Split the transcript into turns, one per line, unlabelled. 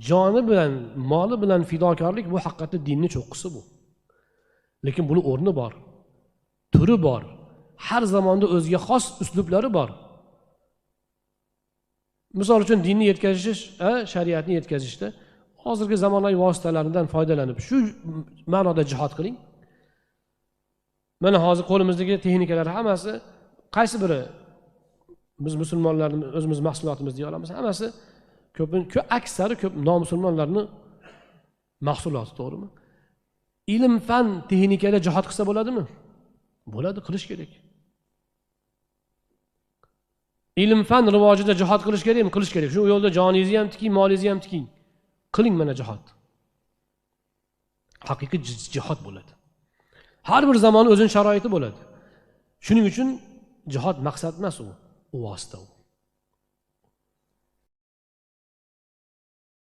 joni bilan, moli bilan fidokorlik bu haqiqatda dinning cho'qqisi bu. Lekin buni o'rni bor, turi bor, har zamonda o'ziga xos uslublari bor. Misol uchun dinni yetkazish, shariatni yetkazishda hozirgi zamonaviy vositalardan foydalanib shu ma'noda jihad qiling. Mana hozir qo'limizdagi texnikalar hammasi qaysi biri biz musulmonlarning o'zimiz mahsulotimiz deya olamiz. Hammasi aksari ko'p nomusulmonlarning mahsuloti, to'g'rimi? Ilm, fan, texnikada jihad qilsa bo'ladimi? Bo'ladi, qilish kerak. Ilm, fan rivojida jihad qilish kerakmi? Qilish kerak. Shu yo'lda joningizni ham tiking, molingizni ham tiking. Qiling mana jihad. Haqiqiy jihad bo'ladi. Har bir zamon o'zining sharoiti bo'ladi. Shuning uchun jihad maqsad emas u vosita u.